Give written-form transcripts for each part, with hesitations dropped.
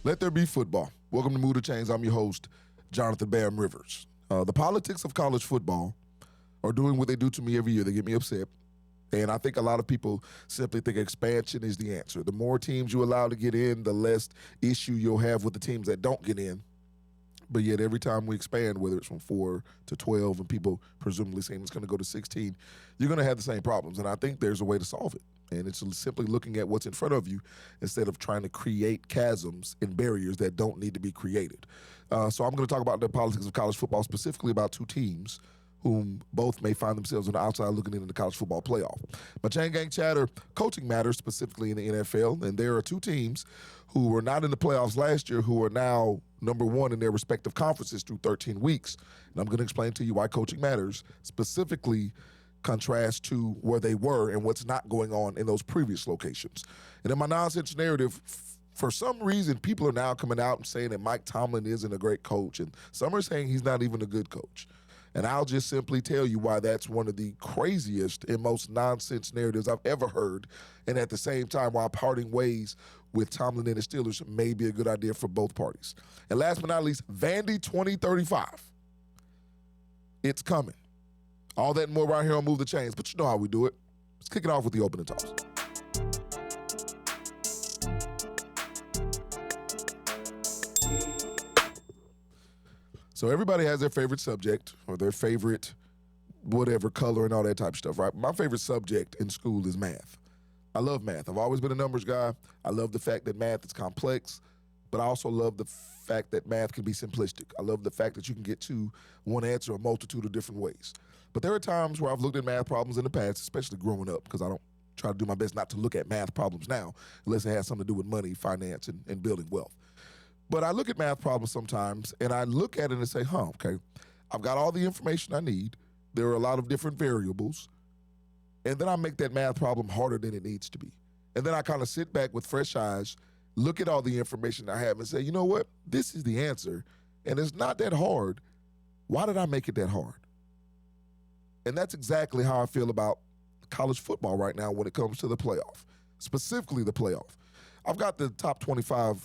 Let there be football. Welcome to Move the Chains. I'm your host, Jonathan Bam Rivers. The politics of college football are doing what they do to me every year. They get me upset. And I think a lot of people simply think expansion is the answer. The more teams you allow to get in, the less issue you'll have with the teams that don't get in. But yet every time we expand, whether it's from 4 to 12 and people presumably saying it's going to go to 16, you're going to have the same problems. And I think there's a way to solve it. And it's simply looking at what's in front of you instead of trying to create chasms and barriers that don't need to be created. So I'm going to talk about the politics of college football, specifically about two teams whom both may find themselves on the outside looking into the college football playoff. My Chain Gang chatter, coaching matters, specifically in the NFL, and there are two teams who were not in the playoffs last year who are now number one in their respective conferences through 13 weeks. And I'm going to explain to you why coaching matters, specifically contrast to where they were and what's not going on in those previous locations. And in my nonsense narrative, for some reason, people are now coming out and saying that Mike Tomlin isn't a great coach, and some are saying he's not even a good coach. And I'll just simply tell you why that's one of the craziest and most nonsense narratives I've ever heard. And at the same time, why parting ways with Tomlin and the Steelers may be a good idea for both parties. And last but not least, Vandy 2035. It's coming. All that and more right here on Move the Chains. But you know how we do it. Let's kick it off with the opening toss. So everybody has their favorite subject or their favorite whatever color and all that type of stuff, right? My favorite subject in school is math. I love math. I've always been a numbers guy. I love the fact that math is complex, but I also love the fact that math can be simplistic. I love the fact that you can get to one answer a multitude of different ways. But there are times where I've looked at math problems in the past, especially growing up, because I don't try to do my best not to look at math problems now unless it has something to do with money, finance, and building wealth. But I look at math problems sometimes, and I look at it and say, okay, I've got all the information I need. There are a lot of different variables. And then I make that math problem harder than it needs to be. And then I kind of sit back with fresh eyes, look at all the information I have and say, you know what? This is the answer, and it's not that hard. Why did I make it that hard? And that's exactly how I feel about college football right now when it comes to the playoff, specifically the playoff. I've got the top 25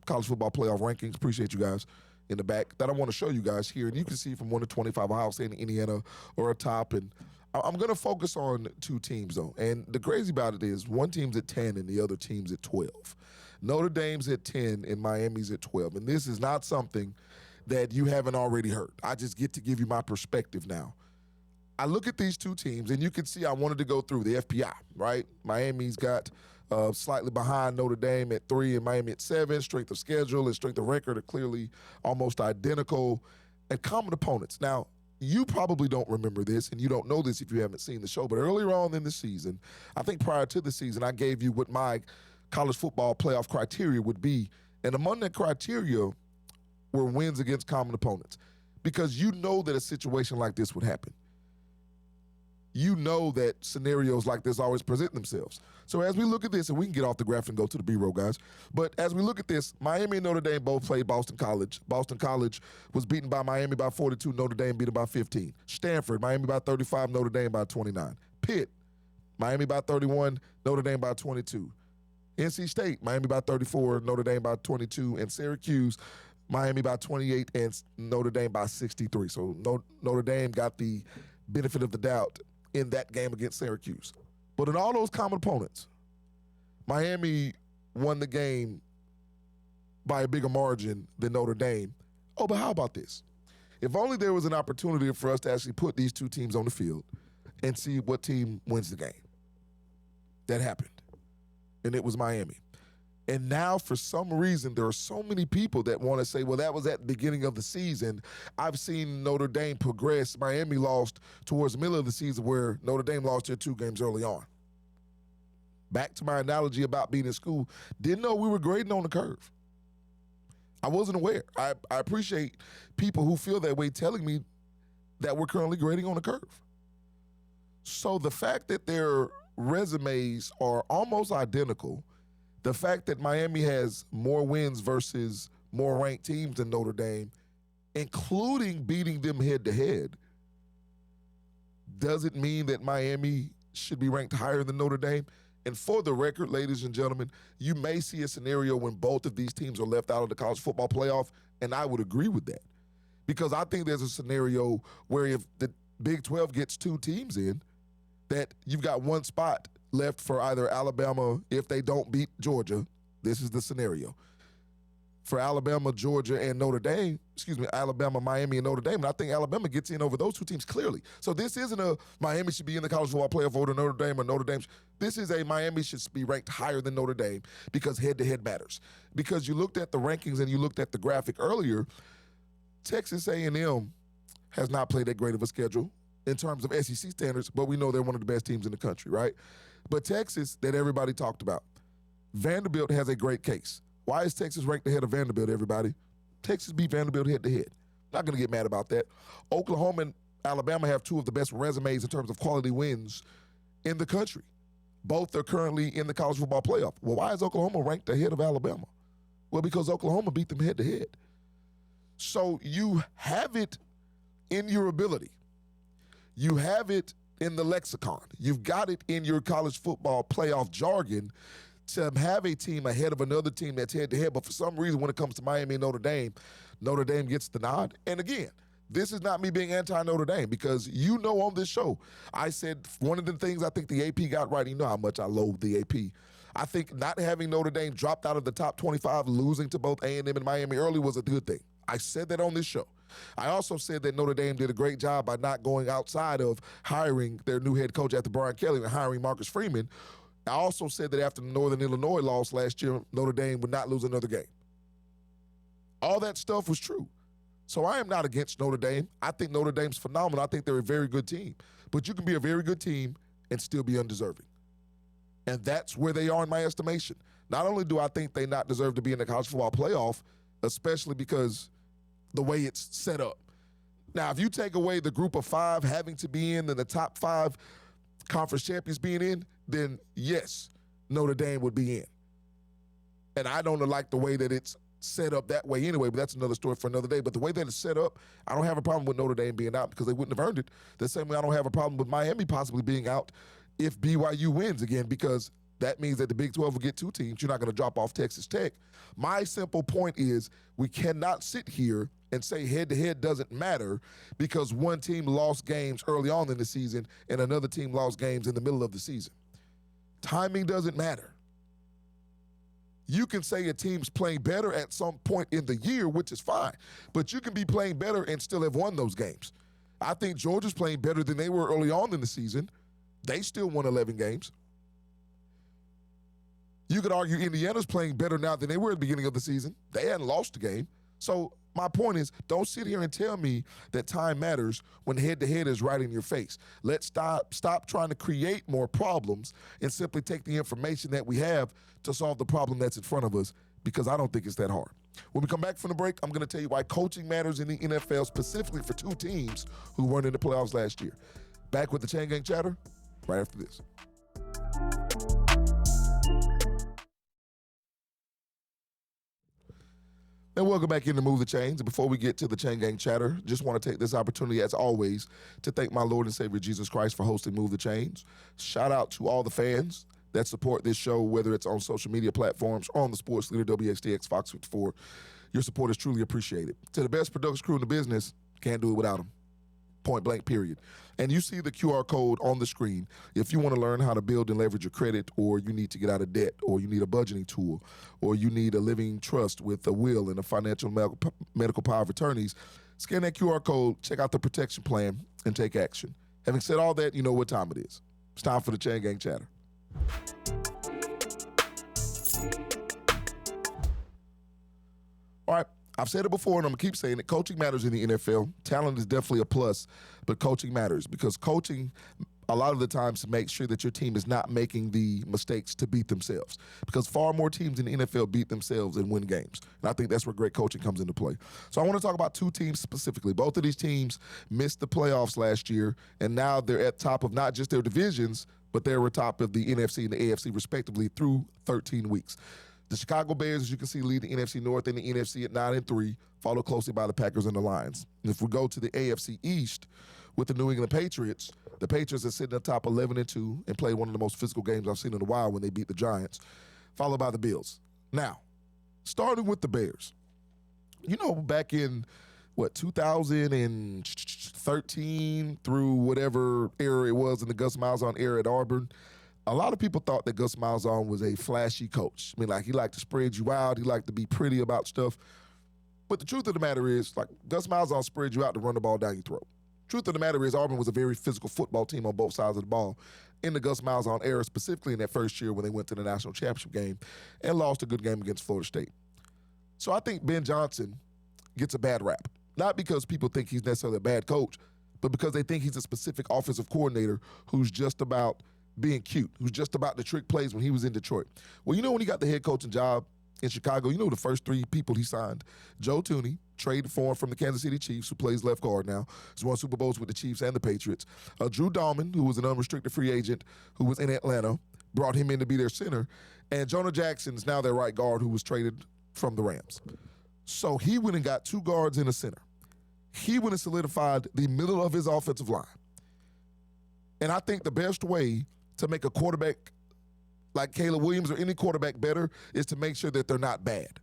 college football playoff rankings. Appreciate you guys in the back that I want to show you guys here. And you can see from 1 to 25, Ohio State and Indiana are a top. And I'm going to focus on two teams, though. And the crazy about it is one team's at 10 and the other team's at 12. Notre Dame's at 10 and Miami's at 12. And this is not something that you haven't already heard. I just get to give you my perspective now. I look at these two teams, and you can see I wanted to go through the FPI, right? Miami's got slightly behind Notre Dame at 3 and Miami at 7. Strength of schedule and strength of record are clearly almost identical. And common opponents. Now, you probably don't remember this, and you don't know this if you haven't seen the show, but earlier on in the season, I think prior to the season, I gave you what my college football playoff criteria would be. And among that criteria were wins against common opponents. Because you know that a situation like this would happen. You know that scenarios like this always present themselves. So as we look at this, and we can get off the graph and go to the B-roll, guys. But as we look at this, Miami and Notre Dame both played Boston College. Boston College was beaten by Miami by 42. Notre Dame beat it by 15. Stanford, Miami by 35. Notre Dame by 29. Pitt, Miami by 31. Notre Dame by 22. NC State, Miami by 34. Notre Dame by 22. And Syracuse, Miami by 28. And Notre Dame by 63. So Notre Dame got the benefit of the doubt in that game against Syracuse. But in all those common opponents, Miami won the game by a bigger margin than Notre Dame. Oh, but how about this? If only there was an opportunity for us to actually put these two teams on the field and see what team wins the game. That happened. And it was Miami. And now, for some reason, there are so many people that want to say, well, that was at the beginning of the season. I've seen Notre Dame progress. Miami lost towards the middle of the season where Notre Dame lost their 2 games early on. Back to my analogy about being in school, didn't know we were grading on the curve. I wasn't aware. I appreciate people who feel that way telling me that we're currently grading on the curve. So the fact that their resumes are almost identical, the fact that Miami has more wins versus more ranked teams than Notre Dame, including beating them head-to-head, doesn't mean that Miami should be ranked higher than Notre Dame. And for the record, ladies and gentlemen, you may see a scenario when both of these teams are left out of the college football playoff, and I would agree with that. Because I think there's a scenario where if the Big 12 gets 2 teams in, that you've got one spot left for either Alabama if they don't beat Georgia. This is the scenario. For Alabama, Georgia, and Notre Dame, Alabama, Miami, and Notre Dame, and I think Alabama gets in over those 2 teams clearly. So this isn't a Miami should be in the college football playoff over Notre Dame or Notre Dame. This is a Miami should be ranked higher than Notre Dame because head-to-head matters. Because you looked at the rankings and you looked at the graphic earlier, Texas A&M has not played that great of a schedule in terms of SEC standards, but we know they're one of the best teams in the country, right? But Texas, that everybody talked about, Vanderbilt has a great case. Why is Texas ranked ahead of Vanderbilt, everybody? Texas beat Vanderbilt head-to-head. Not going to get mad about that. Oklahoma and Alabama have 2 of the best resumes in terms of quality wins in the country. Both are currently in the college football playoff. Well, why is Oklahoma ranked ahead of Alabama? Well, because Oklahoma beat them head-to-head. So you have it in your ability. You have it in the lexicon. You've got it in your college football playoff jargon to have a team ahead of another team that's head-to-head. But for some reason, when it comes to Miami and Notre Dame gets the nod. And again, this is not me being anti-Notre Dame because you know on this show, I said one of the things I think the AP got right, you know how much I loathe the AP. I think not having Notre Dame dropped out of the top 25, losing to both A&M and Miami early was a good thing. I said that on this show. I also said that Notre Dame did a great job by not going outside of hiring their new head coach after Brian Kelly and hiring Marcus Freeman. I also said that after the Northern Illinois loss last year, Notre Dame would not lose another game. All that stuff was true. So I am not against Notre Dame. I think Notre Dame's phenomenal. I think they're a very good team. But you can be a very good team and still be undeserving. And that's where they are in my estimation. Not only do I think they not deserve to be in the college football playoff, especially because the way it's set up. Now, if you take away the group of 5 having to be in and the top 5 conference champions being in, then yes, Notre Dame would be in. And I don't like the way that it's set up that way anyway, but that's another story for another day. But the way that it's set up, I don't have a problem with Notre Dame being out because they wouldn't have earned it. The same way I don't have a problem with Miami possibly being out if BYU wins again, because that means that the Big 12 will get 2 teams. You're not going to drop off Texas Tech. My simple point is we cannot sit here and say head-to-head doesn't matter because one team lost games early on in the season and another team lost games in the middle of the season. Timing doesn't matter. You can say a team's playing better at some point in the year, which is fine, but you can be playing better and still have won those games. I think Georgia's playing better than they were early on in the season. They still won 11 games. You could argue Indiana's playing better now than they were at the beginning of the season. They hadn't lost a game. So my point is, don't sit here and tell me that time matters when head-to-head is right in your face. Let's stop trying to create more problems and simply take the information that we have to solve the problem that's in front of us, because I don't think it's that hard. When we come back from the break, I'm going to tell you why coaching matters in the NFL, specifically for 2 teams who weren't in the playoffs last year. Back with the Chain Gang Chatter right after this. And welcome back in to Move the Chains. Before we get to the Chain Gang Chatter, just want to take this opportunity, as always, to thank my Lord and Savior Jesus Christ for hosting Move the Chains. Shout out to all the fans that support this show, whether it's on social media platforms or on the Sports Leader WXDX Fox 54. Your support is truly appreciated. To the best production crew in the business, can't do it without them. Point blank, period. And you see the QR code on the screen. If you want to learn how to build and leverage your credit, or you need to get out of debt, or you need a budgeting tool, or you need a living trust with a will and a financial medical power of attorneys, scan that QR code, check out the protection plan, and take action. Having said all that, you know what time it is. It's time for the Chain Gang Chatter. All right. I've said it before, and I'm going to keep saying it. Coaching matters in the NFL. Talent is definitely a plus, but coaching matters because coaching, a lot of the times, makes sure that your team is not making the mistakes to beat themselves, because far more teams in the NFL beat themselves and win games. And I think that's where great coaching comes into play. So I want to talk about 2 teams specifically. Both of these teams missed the playoffs last year, and now they're at top of not just their divisions, but they're atop of the NFC and the AFC, respectively, through 13 weeks. The Chicago Bears, as you can see, lead the NFC North and the NFC at 9-3, followed closely by the Packers and the Lions. And if we go to the AFC East, with the New England Patriots. The Patriots are sitting atop 11-2 and played one of the most physical games I've seen in a while when they beat the Giants, followed by the Bills. Now, starting with the Bears. You know, back in, 2013 through whatever era it was in the Gus Malzahn era at Auburn, a lot of people thought that Gus Malzahn was a flashy coach. I mean, like, he liked to spread you out. He liked to be pretty about stuff. But the truth of the matter is, like, Gus Malzahn spread you out to run the ball down your throat. Truth of the matter is, Auburn was a very physical football team on both sides of the ball in the Gus Malzahn era, specifically in that first year when they went to the national championship game and lost a good game against Florida State. So I think Ben Johnson gets a bad rap. Not because people think he's necessarily a bad coach, but because they think he's a specific offensive coordinator who's just about being cute, who's just about the trick plays when he was in Detroit. Well, you know when he got the head coaching job in Chicago, you know the first three people he signed? Joe Thuney, traded for him from the Kansas City Chiefs, who plays left guard now. He's won Super Bowls with the Chiefs and the Patriots. Drew Dahlman, who was an unrestricted free agent who was in Atlanta, brought him in to be their center. And Jonah Jackson's now their right guard who was traded from the Rams. So he went and got two guards and a center. He went and solidified the middle of his offensive line. And I think the best way to make a quarterback like Caleb Williams or any quarterback better is to make sure that they're not bad.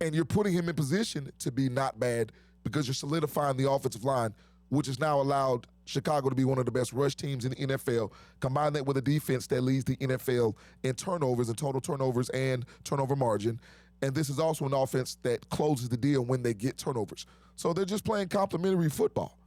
And you're putting him in position to be not bad because you're solidifying the offensive line, which has now allowed Chicago to be one of the best rush teams in the NFL. Combine that with a defense that leads the NFL in turnovers and total turnovers and turnover margin. And this is also an offense that closes the deal when they get turnovers. So they're just playing complementary football.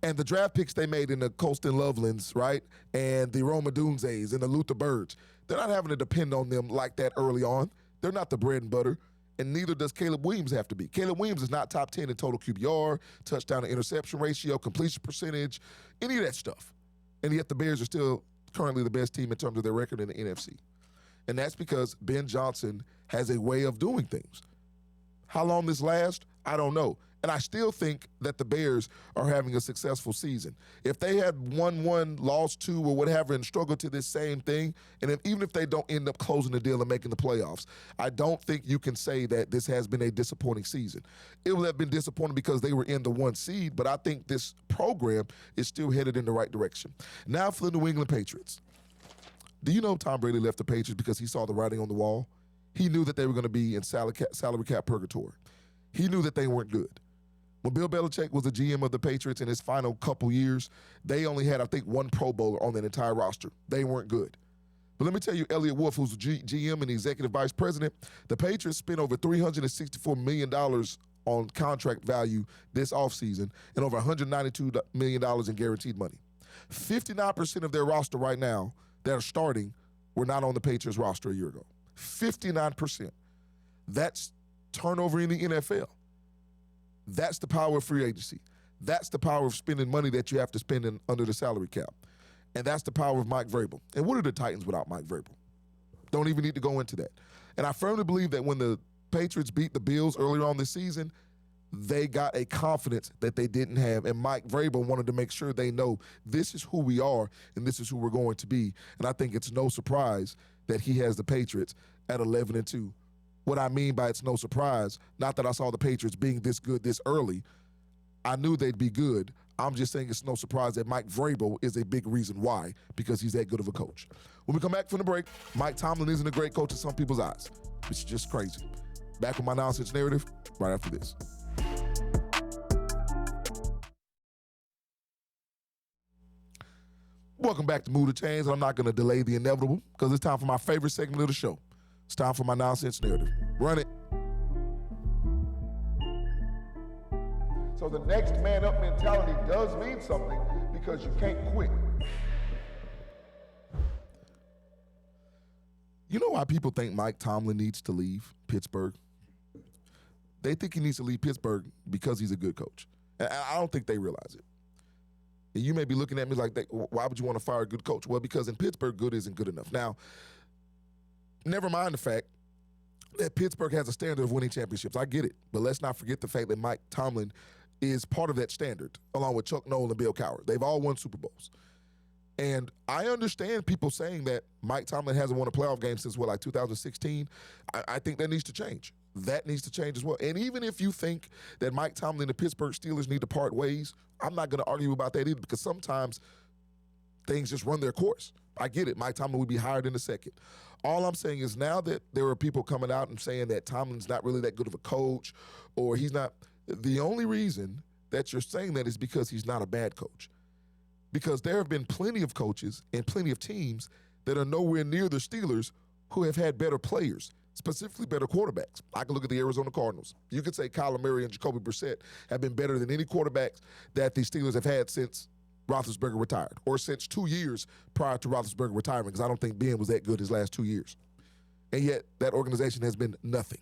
And the draft picks they made in the Colston Lovelands, right, and the Roma Dunzes and the Luther Birds, they're not having to depend on them like that early on. They're not the bread and butter, and neither does Caleb Williams have to be. Caleb Williams is not top 10 in total QBR, touchdown to interception ratio, completion percentage, any of that stuff. And yet the Bears are still currently the best team in terms of their record in the NFC. And that's because Ben Johnson has a way of doing things. How long this lasts, I don't know. And I still think that the Bears are having a successful season. If they had won one, lost two, or whatever, and struggled to this same thing, and even if they don't end up closing the deal and making the playoffs, I don't think you can say that this has been a disappointing season. It will have been disappointing because they were in the one seed, but I think this program is still headed in the right direction. Now for the New England Patriots. Do you know Tom Brady left the Patriots because he saw the writing on the wall? He knew that they were going to be in salary cap purgatory. He knew that they weren't good. When Bill Belichick was the GM of the Patriots in his final couple years, they only had, I think, one Pro Bowler on that entire roster. They weren't good. But let me tell you, Elliott Wolf, who's the GM and the executive vice president, the Patriots spent over $364 million on contract value this offseason and over $192 million in guaranteed money. 59% of their roster right now that are starting were not on the Patriots roster a year ago. 59%. That's turnover in the NFL. That's the power of free agency. That's the power of spending money that you have to spend under the salary cap. And that's the power of Mike Vrabel. And what are the Titans without Mike Vrabel? Don't even need to go into that. And I firmly believe that when the Patriots beat the Bills earlier on this season, they got a confidence that they didn't have. And Mike Vrabel wanted to make sure they know this is who we are and this is who we're going to be. And I think it's no surprise that he has the Patriots at 11-2. What I mean by it's no surprise, not that I saw the Patriots being this good this early. I knew they'd be good. I'm just saying it's no surprise that Mike Vrabel is a big reason why, because he's that good of a coach. When we come back from the break, Mike Tomlin isn't a great coach in some people's eyes. It's just crazy. Back with my nonsense narrative right after this. Welcome back to Mood of Change. I'm not going to delay the inevitable because it's time for my favorite segment of the show. It's time for my nonsense narrative. Run it. So the next man up mentality does mean something because you can't quit. You know why people think Mike Tomlin needs to leave Pittsburgh? They think he needs to leave Pittsburgh because he's a good coach. And I don't think they realize it. And you may be looking at me like, why would you want to fire a good coach? Well, because in Pittsburgh, good isn't good enough. Now, never mind the fact that Pittsburgh has a standard of winning championships. I get it. But let's not forget the fact that Mike Tomlin is part of that standard, along with Chuck Noll and Bill Cowher. They've all won Super Bowls. And I understand people saying that Mike Tomlin hasn't won a playoff game since, 2016? I think that needs to change. that needs to change as well. And even if you think that Mike Tomlin and the Pittsburgh Steelers need to part ways, I'm not going to argue about that either, because sometimes things just run their course. I get it. Mike Tomlin would be hired in a second. All I'm saying is, now that there are people coming out and saying that Tomlin's not really that good of a coach, or he's not, the only reason that you're saying that is because he's not a bad coach. Because there have been plenty of coaches and plenty of teams that are nowhere near the Steelers who have had better players, specifically better quarterbacks. I can look at the Arizona Cardinals. You could say Kyler Murray and Jacoby Brissett have been better than any quarterbacks that the Steelers have had since Roethlisberger retired, or since 2 years prior to Roethlisberger retiring, because I don't think Ben was that good his last 2 years. And yet, that organization has been nothing.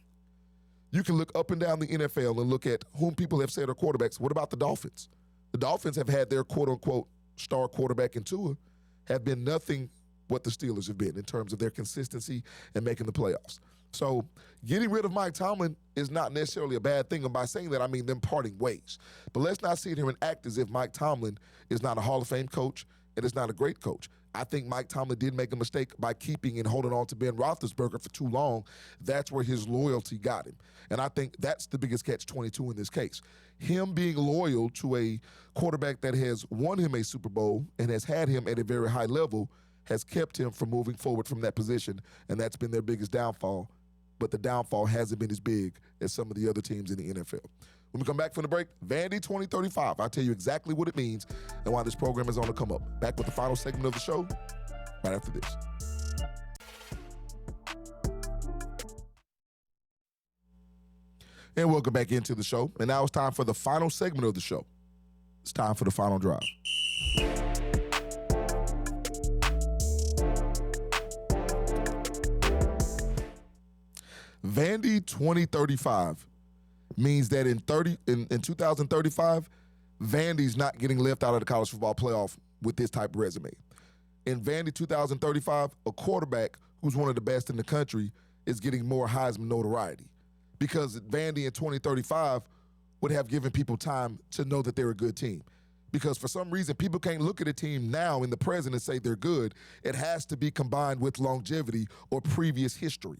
You can look up and down the NFL and look at whom people have said are quarterbacks. What about the Dolphins? The Dolphins have had their quote-unquote star quarterback in Tua have been nothing what the Steelers have been in terms of their consistency and making the playoffs. So getting rid of Mike Tomlin is not necessarily a bad thing. And by saying that, I mean them parting ways. But let's not sit here and act as if Mike Tomlin is not a Hall of Fame coach and is not a great coach. I think Mike Tomlin did make a mistake by keeping and holding on to Ben Roethlisberger for too long. That's where his loyalty got him. And I think that's the biggest catch-22 in this case. Him being loyal to a quarterback that has won him a Super Bowl and has had him at a very high level has kept him from moving forward from that position, and that's been their biggest downfall. But the downfall hasn't been as big as some of the other teams in the NFL. When we come back from the break, Vandy 2035. I'll tell you exactly what it means and why this program is on the come up. Back with the final segment of the show right after this. And welcome back into the show. And now it's time for the final segment of the show. It's time for the final drive. Vandy 2035 means that in 2035, Vandy's not getting left out of the college football playoff with this type of resume. In Vandy 2035, a quarterback who's one of the best in the country is getting more Heisman notoriety, because Vandy in 2035 would have given people time to know that they're a good team. Because for some reason, people can't look at a team now in the present and say they're good. It has to be combined with longevity or previous history.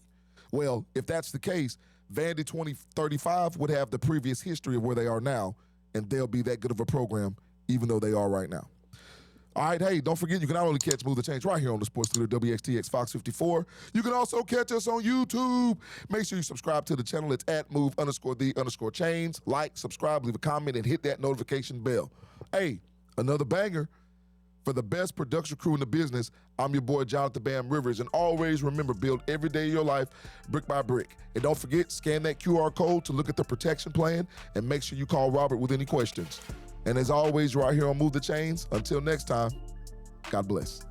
Well, if that's the case, Vandy 2035 would have the previous history of where they are now, and they'll be that good of a program, even though they are right now. All right, hey, don't forget, you can not only catch Move the Change right here on the Sports Leader WXTX Fox 54, you can also catch us on YouTube. Make sure you subscribe to the channel. It's at Move_the_Chains. Like, subscribe, leave a comment, and hit that notification bell. Hey, another banger. For the best production crew in the business, I'm your boy, Jonathan Bam Rivers. And always remember, build every day of your life brick by brick. And don't forget, scan that QR code to look at the protection plan, and make sure you call Robert with any questions. And as always, right here on Move the Chains, until next time, God bless.